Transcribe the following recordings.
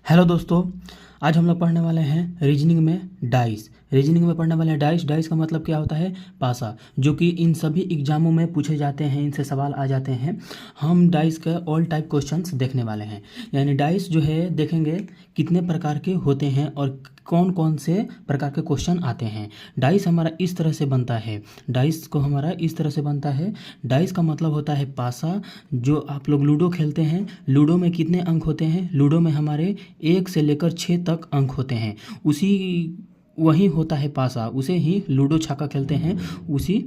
Hello दोस्तों, आज हम लोग पढ़ने वाले हैं रीजनिंग में डाइस। रीजनिंग में पढ़ने वाले हैं डाइस। डाइस का मतलब क्या होता है? पासा, जो कि इन सभी एग्जामों में पूछे जाते हैं, इनसे सवाल आ जाते हैं। हम डाइस का ऑल टाइप क्वेश्चंस देखने वाले हैं। यानी डाइस जो है देखेंगे कितने प्रकार के होते हैं और कौन कौन से प्रकार के क्वेश्चन आते हैं। डाइस हमारा इस तरह से बनता है। डाइस को हमारा इस तरह से बनता है। डाइस का मतलब होता है पासा। जो आप लोग लूडो खेलते हैं, लूडो में कितने अंक होते हैं? लूडो में हमारे 1 से लेकर 6 तक अंक होते हैं। उसी वही होता है पासा, उसे ही लूडो छक्का खेलते हैं, उसी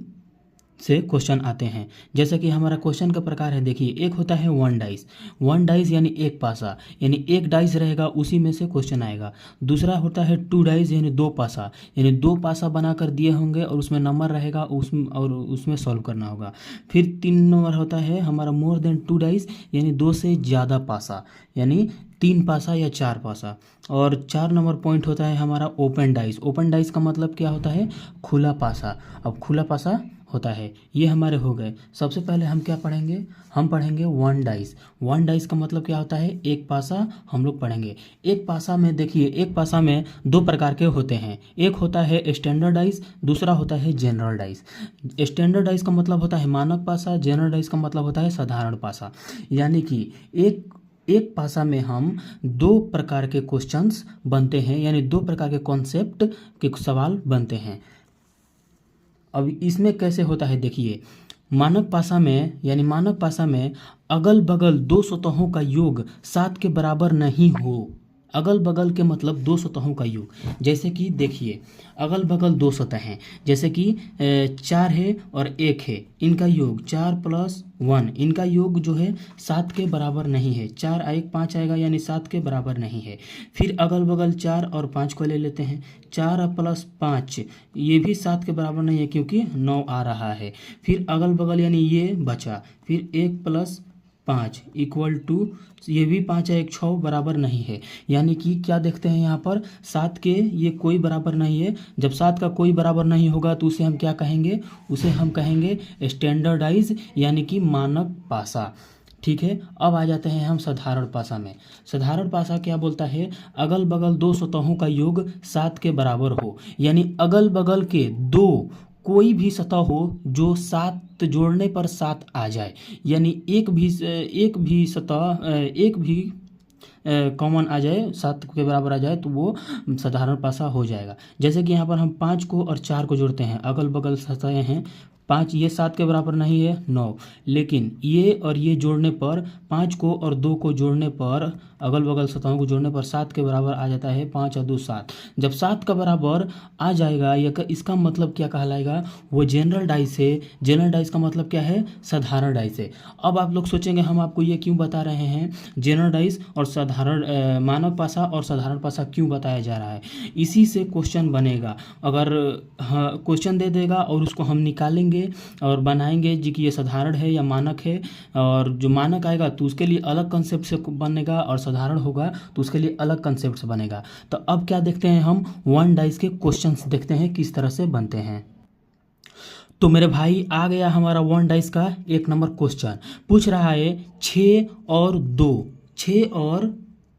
से क्वेश्चन आते हैं। जैसे कि हमारा क्वेश्चन का प्रकार है, देखिए, एक होता है वन डाइस। वन डाइस यानी एक पासा, यानी एक डाइस रहेगा, उसी में से क्वेश्चन आएगा। दूसरा होता है टू डाइस यानी दो पासा, यानी दो पासा बनाकर दिए होंगे और उसमें नंबर रहेगा, उसमें सॉल्व करना होगा। फिर 3 नंबर होता है हमारा मोर देन टू डाइस, यानी 2 से ज़्यादा पासा, यानी 3 पासा या 4 पासा। और 4 नंबर पॉइंट होता है हमारा ओपन डाइस। ओपन डाइस का मतलब क्या होता है? खुला पासा। अब खुला पासा होता है। ये हमारे हो गए। सबसे पहले हम क्या पढ़ेंगे? हम पढ़ेंगे वन डाइस। वन डाइस का मतलब क्या होता है? एक पासा हम लोग पढ़ेंगे। एक पासा में देखिए, एक पासा में 2 प्रकार के होते हैं। एक होता है स्टैंडर्ड डाइस, दूसरा होता है जनरल डाइस। स्टैंडर्ड डाइस का मतलब होता है मानक पासा, जनरल डाइस का मतलब होता है साधारण पासा। यानी कि एक पासा में हम 2 प्रकार के क्वेश्चंस बनते हैं, यानी 2 प्रकार के कॉन्सेप्ट के सवाल बनते हैं। अब इसमें कैसे होता है देखिए, मानक पासा में, यानी मानक पासा में अगल बगल 2 सतहों का योग 7 के बराबर नहीं हो। अगल बगल के मतलब 2 सतहों का योग। जैसे कि देखिए, अगल बगल 2 सतह हैं, जैसे कि 4 है और 1 है, इनका योग 4 + 1, इनका योग जो है 7 के बराबर नहीं है। 4 1 5 आएगा, यानी 7 के बराबर नहीं है। फिर अगल बगल 4 और 5 को ले लेते हैं। 4 + 5 ये भी 7 के बराबर नहीं है, क्योंकि 9 आ रहा है। फिर अगल बगल यानी ये बचा, फिर 1 + 5 = ये भी 5 है 1 6 बराबर नहीं है। यानी कि क्या देखते हैं यहाँ पर? 7 के ये कोई बराबर नहीं है। जब 7 का कोई बराबर नहीं होगा तो उसे हम क्या कहेंगे? उसे हम कहेंगे स्टैंडर्डाइज, यानी कि मानक पासा। ठीक है, अब आ जाते हैं हम साधारण पासा में। साधारण पासा क्या बोलता है? अगल बगल 2 सतहों का योग 7 के बराबर हो, यानी अगल बगल के 2 कोई भी सतह हो जो 7 जोड़ने पर 7 आ जाए, यानी एक भी सतह एक भी कॉमन आ जाए, 7 के बराबर आ जाए, तो वो साधारण पासा हो जाएगा। जैसे कि यहाँ पर हम 5 को और 4 को जोड़ते हैं, अगल बगल सतहें हैं 5, ये 7 के बराबर नहीं है 9, लेकिन ये और ये जोड़ने पर, 5 को और 2 को जोड़ने पर, अगल बगल सतहों को जोड़ने पर 7 के बराबर आ जाता है। 5 और 2 7। जब 7 का बराबर आ जाएगा, इसका मतलब क्या कहलाएगा? वो जनरल डाइस है। जनरल डाइस का मतलब क्या है? साधारण डाइस है। अब आप लोग सोचेंगे हम आपको ये क्यों बता रहे हैं? जनरल डाइस और साधारण मानक पासा और साधारण पासा क्यों बताया जा रहा है? इसी से क्वेश्चन बनेगा। अगर क्वेश्चन दे देगा और उसको हम निकालेंगे और बनाएंगे जी कि ये साधारण है या मानक है, और जो मानक आएगा तो उसके लिए अलग कंसेप्ट से बनेगा, और साधारण होगा तो उसके लिए अलग कंसेप्ट से बनेगा। तो अब क्या देखते हैं हम? वन डाइस के क्वेश्चंस देखते हैं किस तरह से बनते हैं। तो मेरे भाई, आ गया हमारा वन डाइस का 1 नंबर क्वेश्चन। पूछ रहा है 6 और 2, 6 और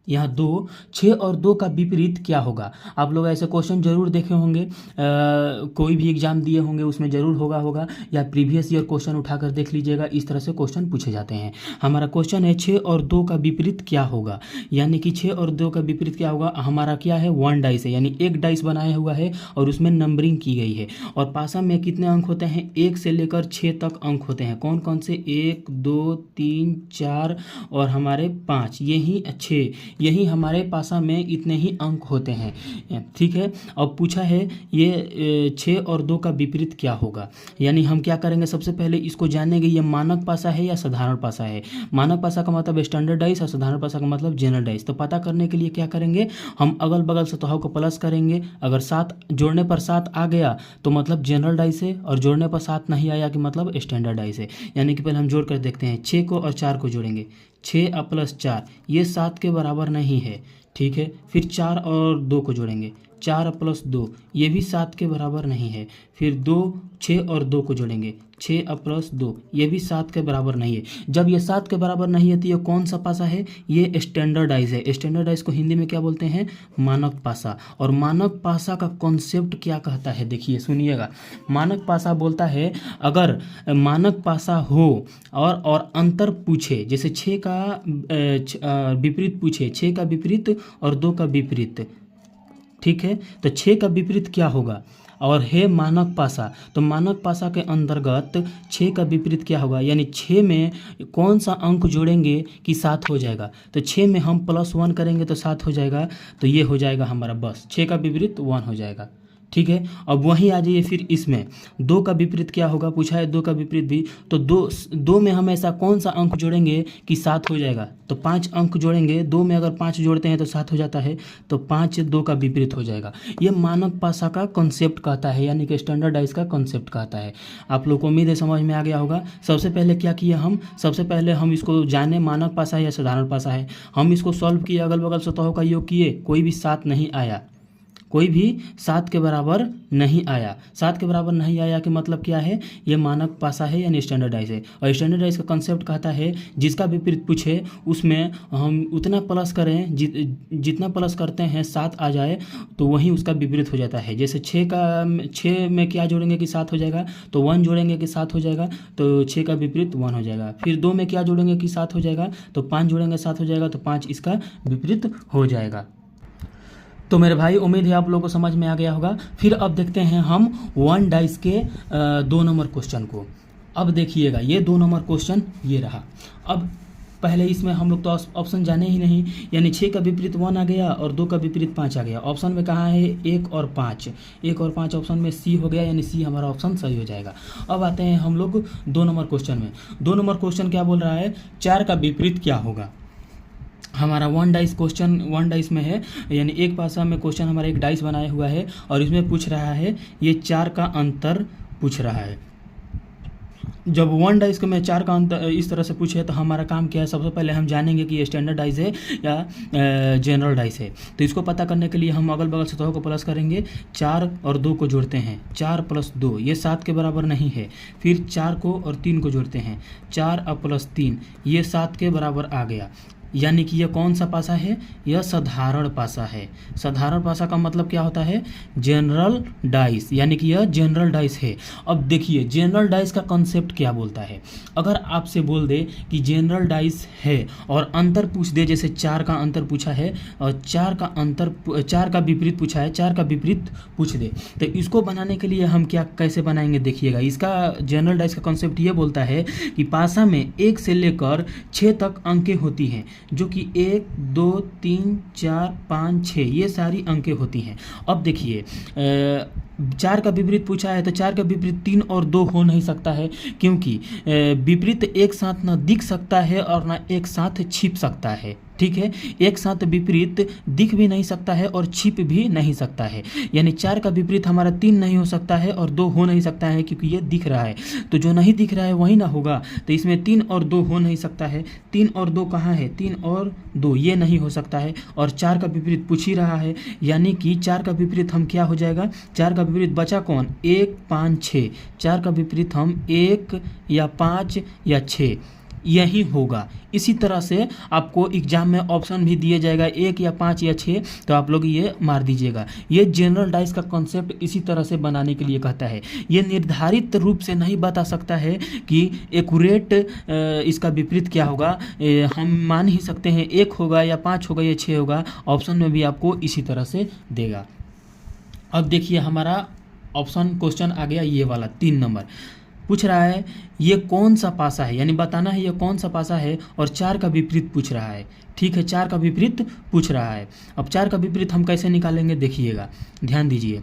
यहाँ 2, 6 और 2 का विपरीत क्या होगा? आप लोग ऐसे क्वेश्चन जरूर देखे होंगे, कोई भी एग्जाम दिए होंगे उसमें जरूर होगा, या प्रीवियस ईयर क्वेश्चन उठाकर देख लीजिएगा, इस तरह से क्वेश्चन पूछे जाते हैं। हमारा क्वेश्चन है 6 और 2 का विपरीत क्या होगा। यानी कि 6 और 2 का विपरीत क्या होगा? हमारा क्या है? वन डाइस है, यानी एक डाइस बनाया हुआ है और उसमें नंबरिंग की गई है। और पासा में कितने अंक होते हैं? 1 से लेकर 6 तक अंक होते हैं। कौन कौन से? 1 2 3 4 और हमारे 5, यही हमारे पासा में इतने ही अंक होते हैं। ठीक है, अब पूछा है ये 6 और 2 का विपरीत क्या होगा। यानी हम क्या करेंगे? सबसे पहले इसको जानेंगे, ये मानक पासा है या साधारण पासा है। मानक पासा का मतलब स्टैंडर्ड डाइस और साधारण पासा का मतलब जनरल डाइस। तो पता करने के लिए क्या करेंगे? हम अगल बगल सतहों को प्लस करेंगे। अगर 7 जोड़ने पर 7 आ गया तो मतलब जनरल डाइस है, और जोड़ने पर 7 नहीं आया कि मतलब स्टैंडर्ड डाइस है। यानी कि पहले हम जोड़ कर देखते हैं। 6 को और 4 को जोड़ेंगे, 6 + 4 ये 7 के बराबर नहीं है। ठीक है, फिर 4 और 2 को जोड़ेंगे, 4 + 2 ये भी 7 के बराबर नहीं है। फिर 2 6 और 2 को जोड़ेंगे, 6 प्लस 2, ये भी 7 के बराबर नहीं है। जब ये 7 के बराबर नहीं है तो ये कौन सा पासा है? ये स्टैंडर्डाइज है। स्टैंडर्डाइज को हिंदी में क्या बोलते हैं? मानक पासा। और मानक पासा का कॉन्सेप्ट क्या कहता है, देखिए सुनिएगा। मानक पासा बोलता है अगर मानक पासा हो और अंतर पूछे, जैसे 6 का विपरीत पूछे, 6 का विपरीत और 2 का विपरीत, ठीक है, तो 6 का विपरीत क्या होगा? और है मानक पासा, तो मानक पासा के अंतर्गत 6 का विपरीत क्या होगा, यानी 6 में कौन सा अंक जोड़ेंगे कि 7 हो जाएगा। तो 6 में हम +1 करेंगे तो 7 हो जाएगा। तो ये हो जाएगा हमारा, बस 6 का विपरीत 1 हो जाएगा, ठीक है। अब वहीं आ जाइए फिर इसमें 2 का विपरीत क्या होगा, पूछा है 2 का विपरीत भी। तो 2 में हम ऐसा कौन सा अंक जोड़ेंगे कि 7 हो जाएगा। तो 5 अंक जोड़ेंगे, 2 में अगर 5 जोड़ते हैं तो 7 हो जाता है। तो 5 2 का विपरीत हो जाएगा। ये मानक पासा का कॉन्सेप्ट कहता है, यानी कि स्टैंडर्डाइज का कॉन्सेप्ट कहता है। आप लोग को उम्मीद है समझ में आ गया होगा। सबसे पहले क्या किया हम, सबसे पहले हम इसको जाने मानक पासा है या साधारण पासा है। हम इसको सॉल्व किए, अगल बगल सतहों का योग किए, कोई भी 7 नहीं आया, कोई भी 7 के बराबर नहीं आया। 7 के बराबर नहीं आया कि मतलब क्या है, ये मानक पासा है यानी स्टैंडर्डाइज है। और स्टैंडर्डाइज का कंसेप्ट कहता है जिसका विपरीत पूछे उसमें हम उतना प्लस करें, जितना प्लस करते हैं 7 आ जाए तो वहीं उसका विपरीत हो जाता है। जैसे 6 में क्या जोड़ेंगे कि 7 हो जाएगा, तो 1 जोड़ेंगे कि 7 हो जाएगा, तो 6 का विपरीत 1 हो जाएगा। फिर 2 में क्या जोड़ेंगे कि 7 हो जाएगा, तो 5 जोड़ेंगे 7 हो जाएगा, तो 5 इसका विपरीत हो जाएगा। तो मेरे भाई उम्मीद है आप लोगों को समझ में आ गया होगा। फिर अब देखते हैं हम 1 डाइस के 2 नंबर क्वेश्चन को। अब देखिएगा ये 2 नंबर क्वेश्चन ये रहा। अब पहले इसमें हम लोग तो ऑप्शन जाने ही नहीं, यानी 6 का विपरीत 1 आ गया और 2 का विपरीत 5 आ गया। ऑप्शन में कहाँ है 1 और 5, 1 और 5 ऑप्शन में सी हो गया, यानी सी हमारा ऑप्शन सही हो जाएगा। अब आते हैं हम लोग 2 नंबर क्वेश्चन में। 2 नंबर क्वेश्चन क्या बोल रहा है, 4 का विपरीत क्या होगा। हमारा 1 डाइस क्वेश्चन 1 डाइस में है, यानी एक पासा में क्वेश्चन हमारा एक डाइस बनाया हुआ है और इसमें पूछ रहा है ये 4 का अंतर पूछ रहा है। जब 1 डाइस को में 4 का अंतर इस तरह से पूछे तो हमारा काम क्या है, सबसे पहले हम जानेंगे कि ये स्टैंडर्ड डाइस है या जनरल डाइस है। तो इसको पता करने के लिए हम अगल बगल सतहों को प्लस करेंगे, 4 और 2 को जोड़ते हैं, 4 + 2 ये 7 के बराबर नहीं है। फिर 4 को और 3 को जोड़ते हैं, 4 + 3 ये 7 के बराबर आ गया। यानी कि यह कौन सा पासा है, यह साधारण पासा है। साधारण पासा का मतलब क्या होता है, जनरल डाइस, यानी कि यह जनरल डाइस है। अब देखिए जनरल डाइस का कॉन्सेप्ट क्या बोलता है। अगर आपसे बोल दे कि जनरल डाइस है और अंतर पूछ दे, जैसे 4 का अंतर पूछा है और 4 का विपरीत पूछा है, 4 का विपरीत पूछ दे, तो इसको बनाने के लिए हम कैसे बनाएंगे देखिएगा। इसका जनरल डाइस का कॉन्सेप्ट ये बोलता है कि पासा में 1 से लेकर 6 तक अंकें होती हैं, जो कि 1 2 3 4 5 6 ये सारी अंकें होती हैं। अब देखिए 4 का विपरीत पूछा है तो 4 का विपरीत 3 और 2 हो नहीं सकता है, क्योंकि विपरीत एक साथ ना दिख सकता है और ना एक साथ छिप सकता है। ठीक है, एक साथ विपरीत दिख भी नहीं सकता है और छिप भी नहीं सकता है। यानी 4 का विपरीत हमारा 3 नहीं हो सकता है और 2 हो नहीं सकता है, क्योंकि ये दिख रहा है। तो जो नहीं दिख रहा है वही ना होगा, तो इसमें 3 और 2 हो नहीं सकता है। 3 और 2 कहाँ है, 3 और 2 ये नहीं हो सकता है। और 4 का विपरीत पूछ ही रहा है, यानी कि 4 का विपरीत हम क्या हो जाएगा, 4 का विपरीत बचा कौन, 1 5 6। 4 का विपरीत हम 1 या 5 या 6 यही होगा। इसी तरह से आपको एग्जाम में ऑप्शन भी दिया जाएगा 1 या 5 या 6, तो आप लोग ये मार दीजिएगा। ये जनरल डाइस का कॉन्सेप्ट इसी तरह से बनाने के लिए कहता है। ये निर्धारित रूप से नहीं बता सकता है कि एक्यूरेट इसका विपरीत क्या होगा। हम मान ही सकते हैं 1 होगा या 5 होगा या 6 होगा, ऑप्शन में भी आपको इसी तरह से देगा। अब देखिए हमारा ऑप्शन क्वेश्चन आ गया ये वाला 3 नंबर। पूछ रहा है ये कौन सा पासा है, यानी बताना है ये कौन सा पासा है, और 4 का विपरीत पूछ रहा है। ठीक है, 4 का विपरीत पूछ रहा है। अब 4 का विपरीत हम कैसे निकालेंगे देखिएगा, ध्यान दीजिए।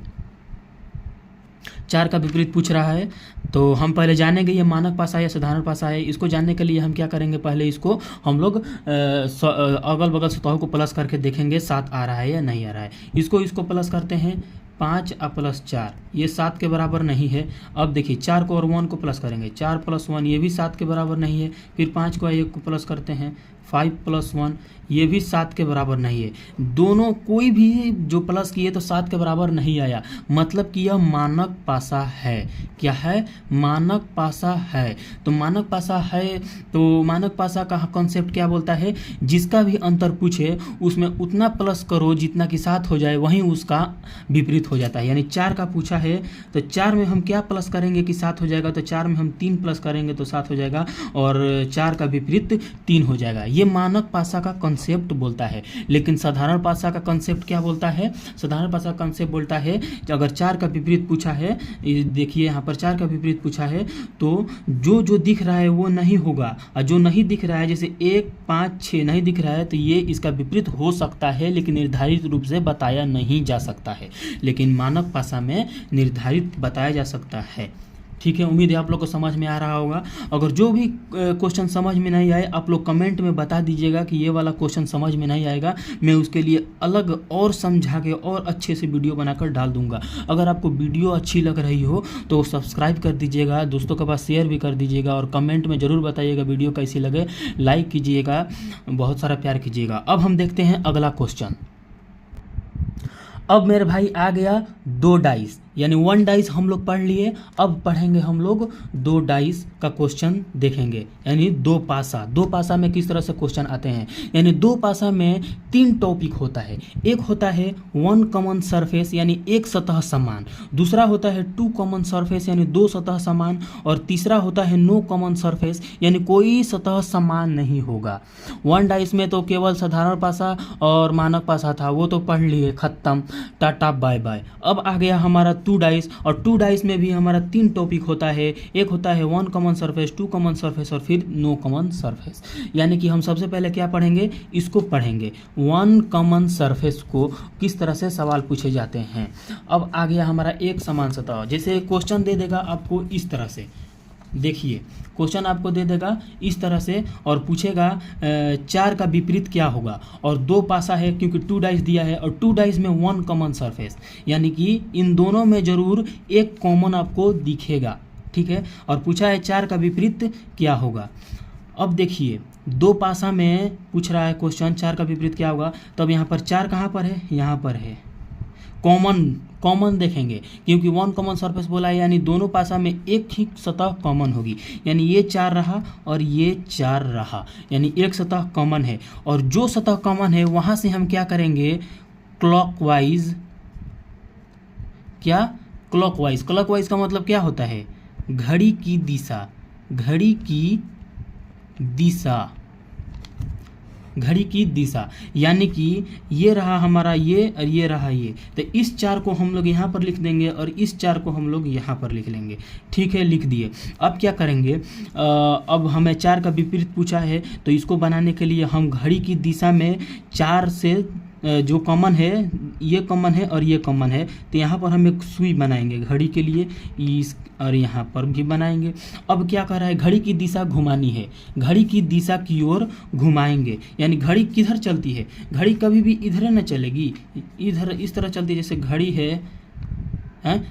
4 का विपरीत पूछ रहा है तो हम पहले जानेंगे ये मानक पासा है या साधारण पासा है। इसको जानने के लिए हम क्या करेंगे, पहले इसको हम लोग अगल बगल सतहों को प्लस करके देखेंगे 7 आ रहा है या नहीं आ रहा है। इसको प्लस करते हैं, 5 + 4 ये 7 के बराबर नहीं है। अब देखिए 4 को और 1 को प्लस करेंगे, 4 + 1 ये भी 7 के बराबर नहीं है। फिर 5 को 1 को प्लस करते हैं, 5 + 1 ये भी 7 के बराबर नहीं है। दोनों कोई भी जो प्लस किए तो 7 के बराबर नहीं आया, मतलब कि यह मानक पासा है। क्या है? मानक पासा है। तो मानक पासा है, तो मानक पासा का कॉन्सेप्ट क्या बोलता है? जिसका भी अंतर पूछे उसमें उतना प्लस करो जितना कि 7 हो जाए, वहीं उसका विपरीत हो जाता है। यानी 4 का पूछा है तो 4 में हम क्या प्लस करेंगे कि 7 हो जाएगा, तो 4 में हम 3 प्लस करेंगे तो 7 हो जाएगा, और 4 का विपरीत 3 हो जाएगा। ये मानक पासा का कंसेप्ट बोलता है। लेकिन साधारण पासा का कंसेप्ट क्या बोलता है? साधारण पासा का कंसेप्ट बोलता है कि अगर 4 का विपरीत पूछा है, देखिए यहाँ पर 4 का विपरीत पूछा है, तो जो जो दिख रहा है वो नहीं होगा, और जो नहीं दिख रहा है जैसे 1, 5, 6 नहीं दिख रहा है तो ये इसका विपरीत हो सकता है, लेकिन निर्धारित रूप से बताया नहीं जा सकता है। लेकिन मानक पासा में निर्धारित बताया जा सकता है। ठीक है, उम्मीद है आप लोग को समझ में आ रहा होगा। अगर जो भी क्वेश्चन समझ में नहीं आए आप लोग कमेंट में बता दीजिएगा कि ये वाला क्वेश्चन समझ में नहीं आएगा, मैं उसके लिए अलग और समझा के और अच्छे से वीडियो बनाकर डाल दूंगा। अगर आपको वीडियो अच्छी लग रही हो तो सब्सक्राइब कर दीजिएगा, दोस्तों के पास शेयर भी कर दीजिएगा, और कमेंट में ज़रूर बताइएगा वीडियो कैसी लगे, लाइक कीजिएगा, बहुत सारा प्यार कीजिएगा। अब हम देखते हैं अगला क्वेश्चन। अब मेरे भाई आ गया 2 डाइस, यानी 1 डाइस हम लोग पढ़ लिए, अब पढ़ेंगे हम लोग 2 डाइस का क्वेश्चन देखेंगे, यानी 2 पासा। 2 पासा में किस तरह से क्वेश्चन आते हैं, यानी 2 पासा में 3 टॉपिक होता है। एक होता है 1 कॉमन सरफेस, यानी एक सतह समान। दूसरा होता है 2 कॉमन सरफेस, यानी 2 सतह समान। और तीसरा होता है नो कॉमन सरफेस, यानी कोई सतह समान नहीं होगा। 1 डाइस में तो केवल साधारण पासा और मानक पासा था, वो तो पढ़ लिए, खत्म, टाटा बाय बाय। अब आ गया हमारा 2 डाइस, और 2 डाइस में भी हमारा 3 टॉपिक होता है। एक होता है 1 कॉमन सरफेस, 2 कॉमन सरफेस और फिर नो कॉमन सरफेस। यानी कि हम सबसे पहले क्या पढ़ेंगे, इसको पढ़ेंगे 1 कॉमन सरफेस को किस तरह से सवाल पूछे जाते हैं। अब आ गया हमारा एक समान सतह, जैसे क्वेश्चन दे देगा आपको इस तरह से, देखिए क्वेश्चन आपको दे देगा इस तरह से और पूछेगा 4 का विपरीत क्या होगा, और 2 पासा है क्योंकि 2 डाइस दिया है, और 2 डाइस में 1 कॉमन सरफेस, यानी कि इन दोनों में जरूर एक कॉमन आपको दिखेगा। ठीक है, और पूछा है 4 का विपरीत क्या होगा। अब देखिए 2 पासा में पूछ रहा है क्वेश्चन 4 का विपरीत क्या होगा, तब यहाँ पर 4 कहाँ पर है, यहाँ पर है। कॉमन देखेंगे क्योंकि 1 कॉमन सरफेस बोला है, यानी दोनों पासा में एक ही सतह कॉमन होगी, यानी ये 4 रहा और ये 4 रहा, यानी एक सतह कॉमन है। और जो सतह कॉमन है वहाँ से हम क्या करेंगे, क्लॉकवाइज। क्या? क्लॉकवाइज। क्लॉकवाइज का मतलब क्या होता है, घड़ी की दिशा, घड़ी की दिशा, घड़ी की दिशा, यानी कि ये रहा हमारा ये और ये रहा ये, तो इस 4 को हम लोग यहाँ पर लिख देंगे और इस 4 को हम लोग यहाँ पर लिख लेंगे। ठीक है, लिख दिए। अब क्या करेंगे, अब हमें 4 का विपरीत पूछा है, तो इसको बनाने के लिए हम घड़ी की दिशा में 4 से जो कॉमन है, ये कॉमन है और ये कॉमन है, तो यहाँ पर हम एक सुई बनाएंगे घड़ी के लिए, इस और यहाँ पर भी बनाएंगे। अब क्या कर रहा है, घड़ी की दिशा घुमानी है, घड़ी की दिशा की ओर घुमाएंगे, यानी घड़ी किधर चलती है, घड़ी कभी भी इधर न चलेगी, इधर इस तरह चलती है, जैसे घड़ी है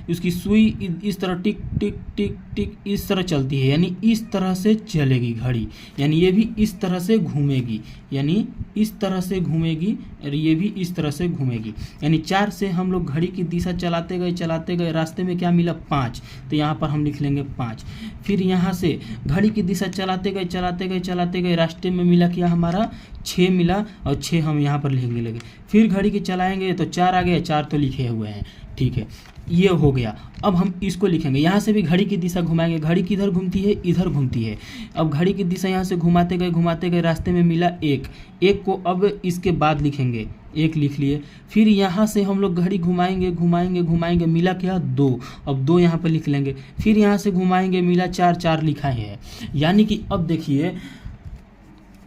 उसकी सुई इस तरह टिक टिक टिक टिक इस तरह चलती है, यानी इस तरह से चलेगी घड़ी, यानी ये भी इस तरह से घूमेगी, यानी इस तरह से घूमेगी और ये भी इस तरह से घूमेगी। यानी 4 से हम लोग घड़ी की दिशा चलाते गए, रास्ते में क्या मिला, 5, तो यहाँ पर हम लिख लेंगे 5। फिर यहाँ से घड़ी की दिशा चलाते गए, रास्ते में मिला क्या हमारा, 6 मिला, और 6 हम यहाँ पर लिखेंगे लगे। फिर घड़ी की चलाएंगे तो 4 आ गए, 4 तो लिखे हुए हैं। ठीक है, ये हो गया। अब हम इसको लिखेंगे, यहाँ से भी घड़ी की दिशा घुमाएंगे, घड़ी किधर घूमती है, इधर घूमती है। अब घड़ी की दिशा यहाँ से घुमाते गए, रास्ते में मिला 1 को अब इसके बाद लिखेंगे, 1 लिख लिए। फिर यहाँ से हम लोग घड़ी घुमाएंगे, मिला क्या, 2, अब 2 यहाँ पर लिख लेंगे। फिर यहाँ से घुमाएंगे, मिला 4 लिखा है। यानी कि अब देखिए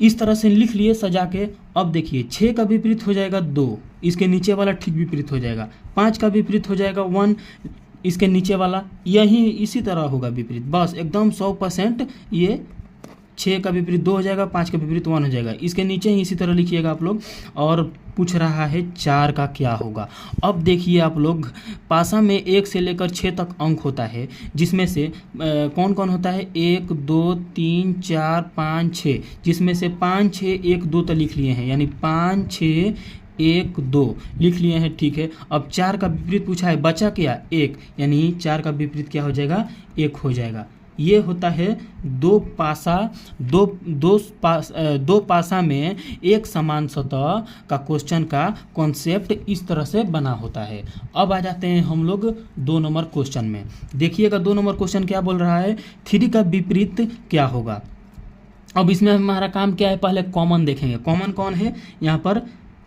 इस तरह से लिख लिए सजा के। अब देखिए 6 का विपरीत हो जाएगा 2, इसके नीचे वाला ठीक विपरीत हो जाएगा। 5 का विपरीत हो जाएगा 1, इसके नीचे वाला यही इसी तरह होगा विपरीत, बस एकदम 100%। ये 6 का विपरीत 2 हो जाएगा, 5 का विपरीत 1 हो जाएगा, इसके नीचे ही इसी तरह लिखिएगा आप लोग। और पूछ रहा है 4 का क्या होगा। अब देखिए आप लोग, पासा में 1 से लेकर 6 तक अंक होता है, जिसमें से कौन कौन होता है, 1 2 3 4 5 6, जिसमें से 5 6 1 2 तो लिख लिए हैं, यानी 5 6 1 2 लिख लिए हैं। ठीक है, अब 4 का विपरीत पूछा है, बचा क्या, 1, यानी 4 का विपरीत क्या हो जाएगा, 1 हो जाएगा। ये होता है दो पासा में एक समान सतह का क्वेश्चन का कॉन्सेप्ट इस तरह से बना होता है। अब आ जाते हैं हम लोग 2 नंबर क्वेश्चन में। देखिएगा 2 नंबर क्वेश्चन क्या बोल रहा है, 3 का विपरीत क्या होगा। अब इसमें हमारा काम क्या है, पहले कॉमन देखेंगे। कॉमन कौन है, यहाँ पर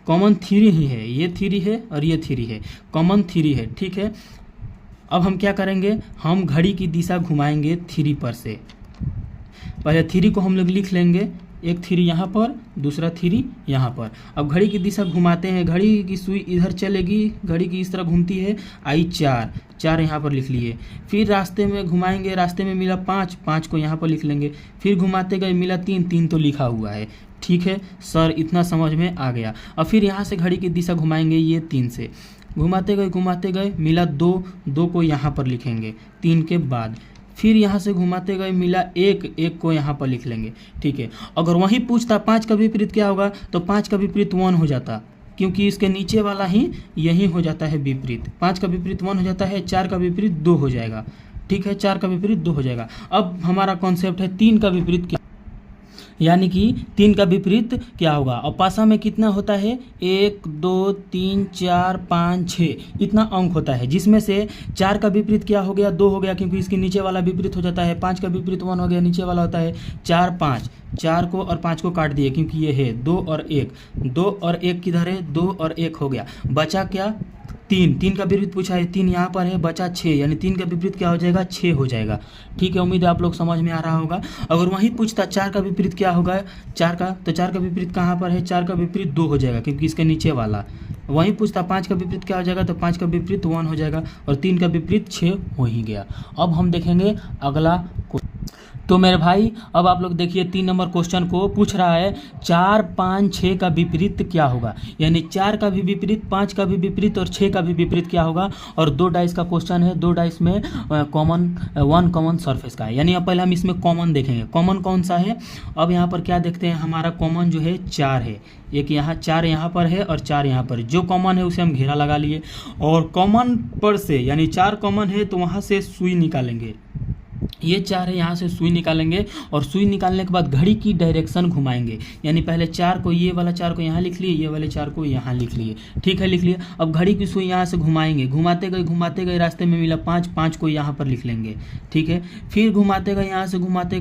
कॉमन 3 ही है, ये 3 है और ये 3 है, कॉमन 3 है। ठीक है, अब हम क्या करेंगे, हम घड़ी की दिशा घुमाएंगे 3 पर से। पहले 3 को हम लोग लिख लेंगे, एक 3 यहाँ पर, दूसरा 3 यहाँ पर। अब घड़ी की दिशा घुमाते हैं, घड़ी की सुई इधर चलेगी, घड़ी की इस तरह घूमती है, आई 4 यहाँ पर लिख लिए। फिर रास्ते में घुमाएंगे, रास्ते में मिला 5 को यहाँ पर लिख लेंगे। फिर घुमाते गए मिला 3 तो लिखा हुआ है। ठीक है सर, इतना समझ में आ गया। अब फिर यहाँ से घड़ी की दिशा घुमाएंगे, ये 3 से घुमाते गए मिला 2 को यहाँ पर लिखेंगे 3 के बाद। फिर यहाँ से घुमाते गए मिला 1 को यहाँ पर लिख लेंगे। ठीक है, अगर वही पूछता 5 का विपरीत क्या होगा, तो 5 का विपरीत 1 हो जाता, क्योंकि इसके नीचे वाला ही यही हो जाता है विपरीत। 5 का विपरीत 1 हो जाता है, 4 का विपरीत 2 हो जाएगा। ठीक है, 4 का विपरीत 2 हो जाएगा। अब हमारा कॉन्सेप्ट है 3 का विपरीत क्या, यानी कि 3 का विपरीत क्या होगा। और पासा में कितना होता है, 1 2 3 4 5 6 इतना अंक होता है, जिसमें से 4 का विपरीत क्या हो गया, 2 हो गया, क्योंकि इसके नीचे वाला विपरीत हो जाता है। 5 का विपरीत 1 हो गया, नीचे वाला होता है 4 5। 4 को और 5 को काट दिए, क्योंकि ये है 2 और 1 किधर है, 2 और 1 हो गया, बचा क्या, 3 का विपरीत पूछा है, 3 यहाँ पर है, बचा 6, यानी 3 का विपरीत क्या हो जाएगा, 6 हो जाएगा। ठीक है, उम्मीद है आप लोग समझ में आ रहा होगा। अगर वही पूछता 4 का विपरीत क्या होगा, 4 का विपरीत कहाँ पर है, 4 का विपरीत 2 हो जाएगा, क्योंकि इसके नीचे वाला। वहीं पूछता 5 का विपरीत क्या हो जाएगा, तो 5 का विपरीत 1 हो जाएगा, और 3 का विपरीत 6 हो ही गया। अब हम देखेंगे अगला। तो मेरे भाई, अब आप लोग देखिए 3 नंबर क्वेश्चन को पूछ रहा है 4 5 6 का विपरीत क्या होगा, यानी 4 का भी विपरीत, 5 का भी विपरीत और 6 का भी विपरीत क्या होगा। और 2 डाइस का क्वेश्चन है, 2 डाइस में कॉमन 1 कॉमन सरफेस का है, यानी अब पहले हम इसमें कॉमन देखेंगे, कॉमन कौन सा है। अब यहाँ पर क्या देखते हैं, हमारा कॉमन जो है 4 है, एक यहाँ 4 यहाँ पर है और 4 यहाँ पर। जो कॉमन है उसे हम घेरा लगा लिए, और कॉमन पर से, यानी 4 कॉमन है तो वहाँ से सुई निकालेंगे, ये 4 है, यहाँ से सुई निकालेंगे, और सुई निकालने के बाद घड़ी की डायरेक्शन घुमाएंगे, यानी पहले 4 को, ये वाला 4 को यहाँ लिख लिए, ये वाले 4 को यहाँ लिख लिए। ठीक है, लिख लिए। अब घड़ी की सुई यहाँ से घुमाएंगे, घुमाते गए रास्ते में मिला 5 को यहाँ पर लिख लेंगे। ठीक है, फिर घुमाते गए, यहाँ से घुमाते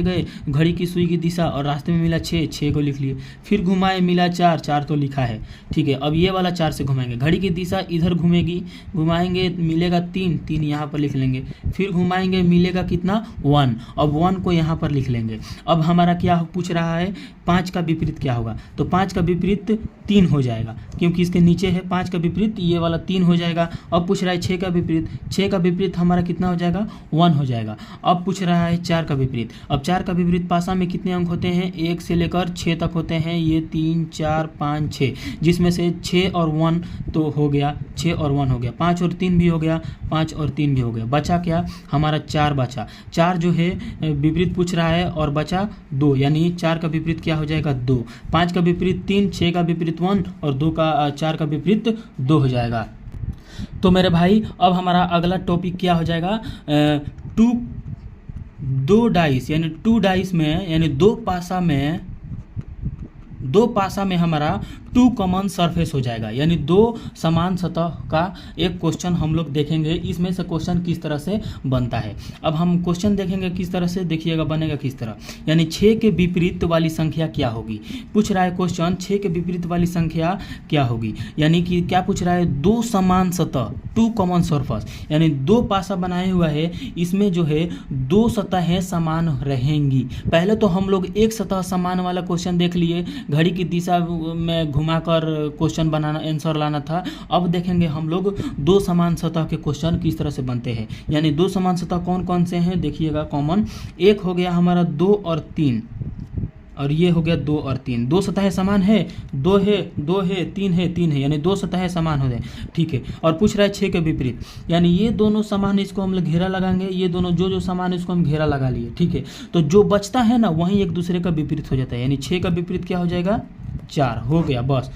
गए घड़ी की सुई की दिशा, और रास्ते में मिला 6 को लिख लिए। फिर घुमाए, मिला 4 तो लिखा है। ठीक है, अब ये वाला 4 से घुमाएंगे, घड़ी की दिशा इधर घूमेगी, घुमाएंगे मिलेगा 3 यहाँ पर लिख लेंगे। फिर घुमाएंगे, मिलेगा कितना, 1, अब 1 को यहाँ पर लिख लेंगे। अब हमारा क्या पूछ रहा है, 5 का विपरीत क्या होगा, तो 5 का विपरीत 3 हो जाएगा, क्योंकि इसके नीचे है 5 का विपरीत, ये वाला 3 हो जाएगा। अब पूछ रहा है 6 का विपरीत, 6 का विपरीत हमारा कितना हो जाएगा, 1 हो जाएगा। अब पूछ रहा है 4 का विपरीत। अब 4 का विपरीत पासा में कितने अंक होते हैं, 1 से लेकर 6 तक होते हैं, ये 3 4 5 6, जिसमें से 6 और 1 तो हो गया, 6 और 1 हो गया, 5 और 3 भी हो गया, 5 और 3 भी हो गया। बचा क्या, हमारा 4 बचा। 4 जो है विपरीत पूछ रहा है, और बचा 2, यानी 4 का विपरीत क्या हो जाएगा, 2। 5 का विपरीत 3, 6 का विपरीत 1 और 4 का विपरीत 2 हो जाएगा। तो मेरे भाई, अब हमारा अगला टॉपिक क्या हो जाएगा, 2 डाइस, यानी 2 डाइस में, यानी 2 पासा में हमारा 2 कॉमन सरफेस हो जाएगा, यानी 2 समान सतह का एक क्वेश्चन हम लोग देखेंगे। इसमें से क्वेश्चन किस तरह से बनता है, अब हम क्वेश्चन देखेंगे किस तरह से, देखिएगा बनेगा किस तरह, यानी 6 के विपरीत वाली संख्या क्या होगी। पूछ रहा है क्वेश्चन 6 के विपरीत वाली संख्या क्या होगी, यानी कि क्या पूछ रहा है, 2 समान सतह, 2 कॉमन सरफेस, यानी 2 पासा बनाए हुआ है, इसमें जो है 2 सतहें समान रहेंगी। पहले तो हम लोग एक सतह समान वाला क्वेश्चन देख लिए, घड़ी की दिशा में घुमाकर क्वेश्चन बनाना, आंसर लाना था। अब देखेंगे हम लोग 2 समान सतह के क्वेश्चन किस तरह से बनते हैं, यानी 2 समान सतह कौन कौन से हैं, देखिएगा। कॉमन एक हो गया हमारा 2 और 3, और ये हो गया 2 और 3, दो सतहें समान है, 2 है 2 है 3 है 3 है, यानी दो सतहें समान हो जाए, ठीक है। और पूछ रहा है 6 के विपरीत, यानी ये दोनों समान, इसको हम लोग घेरा लगाएंगे, ये दोनों जो समान है इसको हम घेरा लगा लिए, ठीक है। तो जो बचता है ना वहीं एक दूसरे का विपरीत हो जाता है, यानी 6 का विपरीत क्या हो जाएगा 4 हो गया, बस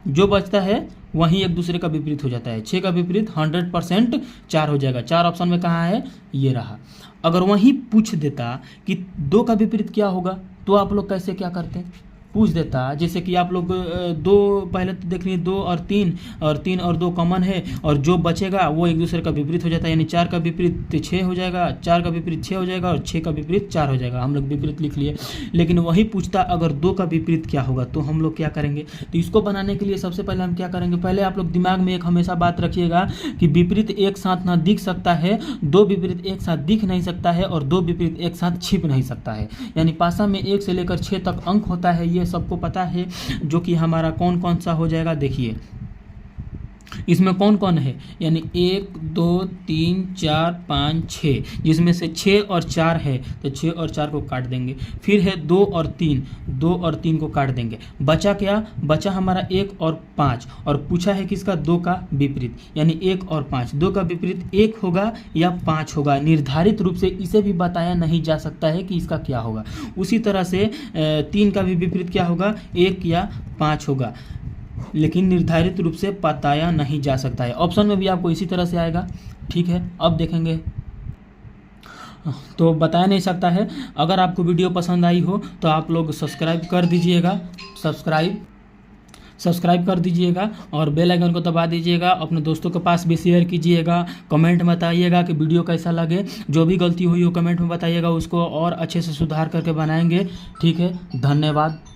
जो बचता है वहीं एक दूसरे का विपरीत हो जाता है। 6 का विपरीत 100% 4 हो जाएगा। 4 ऑप्शन में कहाँ है, ये रहा। अगर वहीं पूछ देता कि 2 का विपरीत क्या होगा, तो आप लोग कैसे क्या करते, पूछ देता जैसे कि आप लोग 2 पहले तो देख लीजिए, 2 और 3 और 3 और 2 कॉमन है, और जो बचेगा वो एक दूसरे का विपरीत हो जाता है, यानी 4 का विपरीत 6 हो जाएगा, 4 का विपरीत 6 हो जाएगा और 6 का विपरीत 4 हो जाएगा। हम लोग विपरीत लिख लिए। लेकिन वही पूछता अगर 2 का विपरीत क्या होगा, तो हम लोग क्या करेंगे, तो इसको बनाने के लिए सबसे पहले हम क्या करेंगे, पहले आप लोग दिमाग में एक हमेशा बात रखिएगा कि विपरीत एक साथ ना दिख सकता है, 2 विपरीत एक साथ दिख नहीं सकता है, और 2 विपरीत एक साथ छिप नहीं सकता है। यानी पासा में 1 से लेकर 6 तक अंक होता है, ये सबको पता है, जो कि हमारा कौन कौन सा हो जाएगा। देखिए इसमें कौन कौन है, यानी 1 2 3 4 5 6, जिसमें से 6 और 4 है, तो 6 और 4 को काट देंगे। फिर है 2 और 3, 2 और 3 को काट देंगे। बचा क्या, बचा हमारा 1 और 5, और पूछा है किसका, 2 का विपरीत, यानी 1 और 5। 2 का विपरीत 1 होगा या 5 होगा, निर्धारित रूप से इसे भी बताया नहीं जा सकता है कि इसका क्या होगा। उसी तरह से 3 का भी विपरीत क्या होगा, 1 या 5 होगा, लेकिन निर्धारित रूप से बताया नहीं जा सकता है। ऑप्शन में भी आपको इसी तरह से आएगा, ठीक है। अब देखेंगे तो बताया नहीं सकता है। अगर आपको वीडियो पसंद आई हो तो आप लोग सब्सक्राइब कर दीजिएगा, सब्सक्राइब कर दीजिएगा और बेल आइकन को दबा दीजिएगा। अपने दोस्तों के पास भी शेयर कीजिएगा। कमेंट में बताइएगा कि वीडियो कैसा लगे, जो भी गलती हुई हो कमेंट में बताइएगा, उसको और अच्छे से सुधार करके बनाएंगे, ठीक है। धन्यवाद।